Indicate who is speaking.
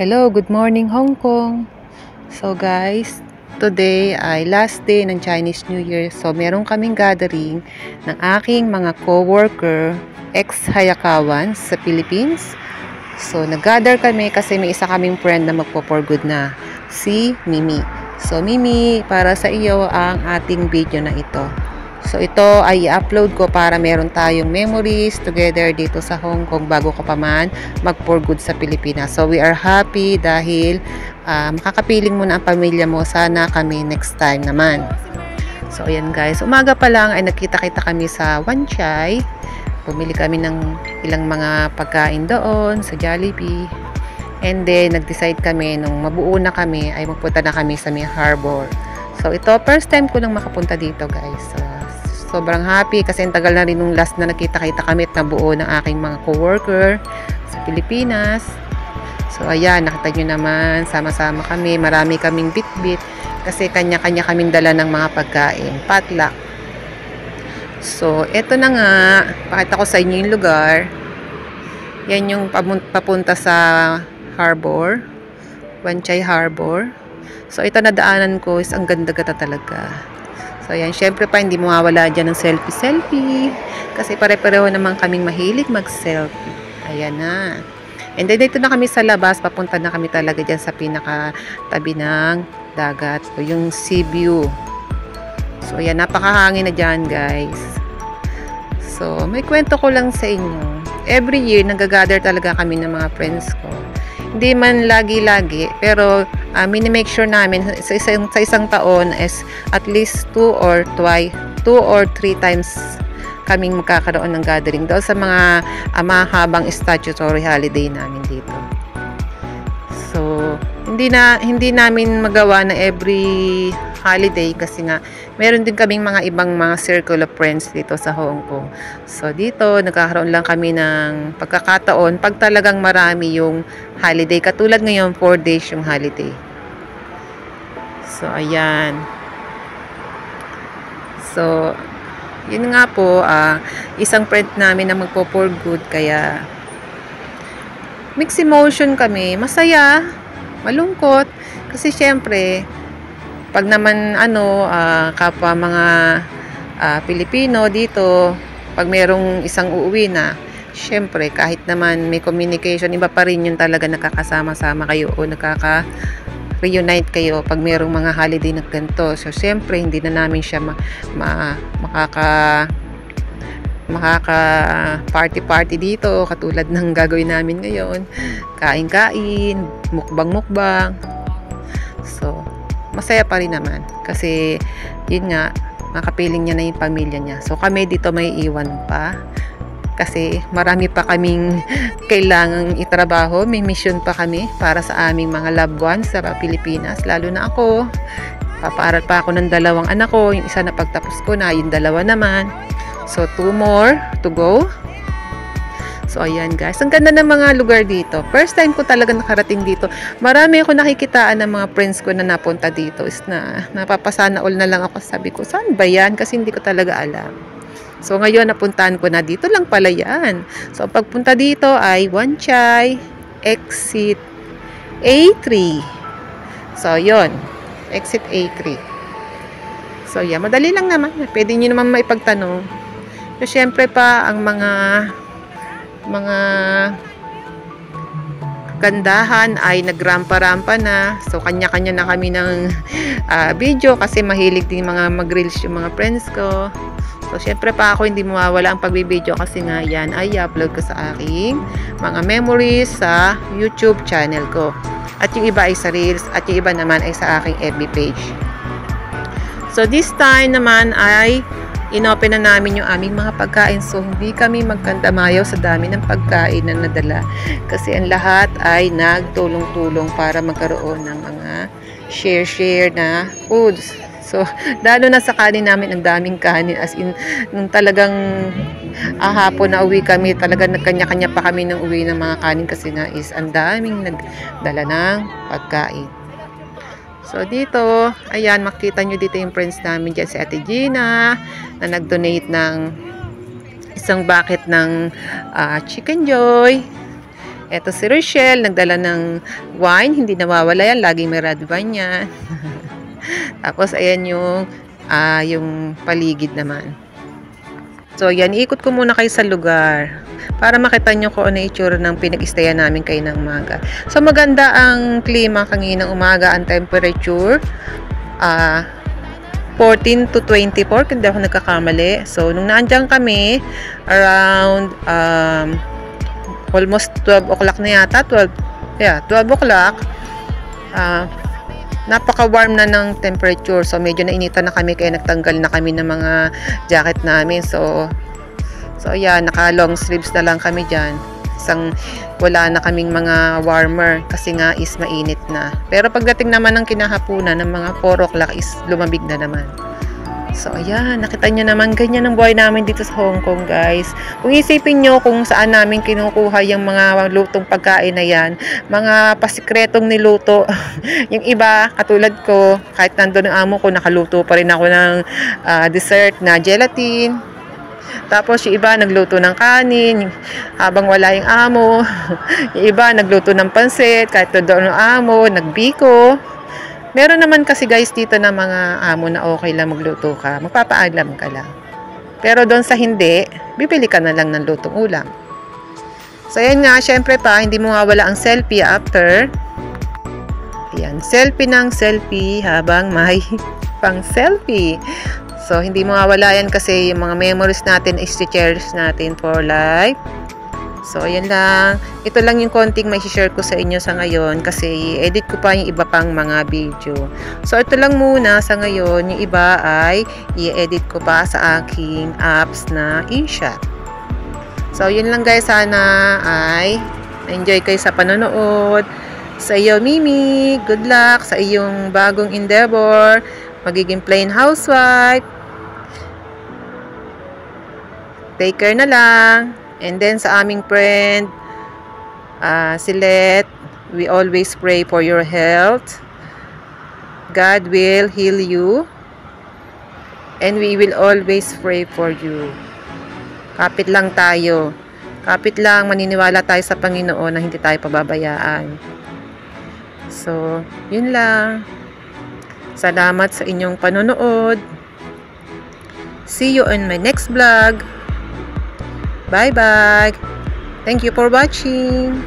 Speaker 1: Hello, good morning Hong Kong. So guys, today ay last day ng Chinese New Year. So meron kaming gathering ng aking mga co-worker ex-Hayakawan sa Philippines. So nag-gather kami kasi may isa kaming friend na magpo-for good na, si Mimi. So Mimi, para sa iyo ang ating video na ito. So ito ay i-upload ko para meron tayong memories together dito sa Hong Kong bago ko pa man mag-for good sa Pilipinas. So we are happy dahil makakapiling mo na ang pamilya mo. Sana kami next time naman. So ayan guys, umaga pa lang ay nagkita-kita kami sa Wan Chai. Bumili kami ng ilang mga pagkain doon sa Jollibee. And then nag-decide kami nung mabuo na kami ay magpunta na kami sa May Harbor. So ito, first time ko lang makapunta dito guys. Sobrang happy kasi ang tagal na rin nung last na nakita-kita kami at nabuo ng aking mga co-worker sa Pilipinas. So ayan, nakita nyo naman, sama-sama kami, marami kaming bit-bit kasi kanya-kanya kaming dala ng mga pagkain, potluck. So eto na nga, pakita ko sa inyo yung lugar. Yan yung papunta sa harbor, Wan Chai Harbor. So ito na daanan ko, is ang ganda-ganda talaga. So ayan, syempre pa hindi mawawala dyan ng selfie-selfie kasi pare-pareho naman kaming mahilig mag-selfie. Ayan na. And then dito na kami sa labas, papunta na kami talaga dyan sa pinaka-tabi ng dagat. So yung sea view. So ayan, napakahangin na dyan guys. So may kwento ko lang sa inyo. Every year, nag-gather talaga kami ng mga friends ko. Hindi man lagi-lagi, pero minimake sure namin sa isang taon is at least 2 or 3 times kaming magkakaroon ng gathering daw sa mga mahabang statutory holiday namin dito. So, hindi namin magawa na every holiday kasi nga meron din kaming mga ibang mga circle of friends dito sa Hong Kong. So dito nagkakaroon lang kami ng pagkakataon pag talagang marami yung holiday, katulad ngayon 4 days yung holiday. So ayan. So yun nga po, isang friend namin na magpo-for good, kaya mixed emotion kami, masaya, malungkot kasi syempre pag naman kapwa mga Pilipino dito, pag merong isang uuwi na, syempre kahit naman may communication, iba pa rin yung talaga nakakasama-sama kayo o nakaka-reunite kayo pag merong mga holiday na ganito. So syempre hindi na namin siya makaka-party dito katulad ng gagawin namin ngayon, kain-kain, mukbang. So masaya pa rin naman kasi yun nga, makapiling niya na yung pamilya niya. So kami dito may iwan pa kasi marami pa kaming kailangang itrabaho, may mission pa kami para sa aming mga loved ones sa Pilipinas. Lalo na ako, papaaral pa ako ng 2 anak ko, yung isa na pagtapos ko na, yung 2 naman, so 2 more to go. So ayan guys, ang ganda ng mga lugar dito. First time ko talaga nakarating dito. Marami ako nakikitaan ng mga friends ko na napunta dito. Is napapasana all na lang ako. Sabi ko, saan ba yan? Kasi hindi ko talaga alam. So ngayon napuntahan ko na, dito lang pala yan. So pagpunta dito ay Wan Chai exit A3. So yon, exit A3. So yan, madali lang naman. Pwede nyo naman maipagtanong. So syempre pa ang mga gandahan ay nagrampa-rampa na. So kanya-kanya na kami ng video kasi mahilig din mga mag-reels yung mga friends ko. So syempre pa ako hindi mawawala ang pagbibideo kasi nga yan ay upload ko sa aking mga memories sa YouTube channel ko. At yung iba ay sa reels at yung iba naman ay sa aking FB page. So this time naman ay inopen na namin yung aming mga pagkain. So hindi kami magkandamayaw sa dami ng pagkain na nadala kasi ang lahat ay nagtulong-tulong para magkaroon ng mga share na foods. So lalo na sa kanin namin, ang daming kanin, as in nung talagang hapon na uwi kami, talaga nagkanya-kanya pa kami ng uwi ng mga kanin kasi nga is ang daming nagdala ng pagkain. So dito, ayan, makita nyo dito yung friends namin dyan, si Ate Gina na nag-donate ng isang bucket ng Chicken Joy. Eto si Rochelle, nagdala ng wine. Hindi nawawala yan. Laging may red wine yan. Tapos, ayan yung paligid naman. So, yan. Iikot ko muna kayo sa lugar para makita nyo kung ano itsura ng pinag-istayan namin kayo ng umaga. So, maganda ang klima kaninang umaga. Ang temperature, 14 to 24, hindi ako nagkakamali. So, nung naandyan kami, around almost 12 o'clock na yata. 12 o'clock. Napaka-warm na ng temperature. So, medyo nainitan na kami kaya nagtanggal na kami ng mga jacket namin. So yan, naka-long sleeves na lang kami dyan. Wala na kaming mga warmer kasi nga is mainit na. Pero pagdating naman ng kinahapunan ng mga 4 o'clock is lumamig na naman. So, ayan, nakita nyo naman, ganyan ang buhay namin dito sa Hong Kong, guys. Kung isipin nyo kung saan namin kinukuha yung mga lutong pagkain na yan, mga pasikretong niluto. Yung iba, katulad ko, kahit nandun ang amo ko, nakaluto pa rin ako ng dessert na gelatin. Tapos, yung iba, nagluto ng kanin, habang wala yung amo. Yung iba, nagluto ng pansit, kahit doon ang amo, nagbiko. Meron naman kasi guys dito na mga amo na okay lang magluto ka. Magpapaalam ka lang. Pero doon sa hindi, bibili ka na lang ng lutong ulam. So, ayan nga, syempre pa, hindi mo mawala ang selfie after. Ayan, selfie ng selfie habang may pang selfie. So, hindi mo mawala yan kasi yung mga memories natin is cherish natin for life. So, ayan lang. Ito lang yung konting may share ko sa inyo sa ngayon kasi i-edit ko pa yung iba pang mga video. So, ito lang muna sa ngayon. Yung iba ay i-edit ko pa sa aking apps na eShop. So, yun lang guys. Sana ay enjoy kayo sa panonood. Sa iyo, Mimi, good luck sa iyong bagong endeavor. Magiging plain housewife. Take care na lang. And then sa aming friend, si Let, we always pray for your health. God will heal you. And we will always pray for you. Kapit lang tayo. Kapit lang, maniniwala tayo sa Panginoon na hindi tayo pababayaan. So, yun lang. Salamat sa inyong panonood. See you on my next vlog. Bye-bye. Thank you for watching.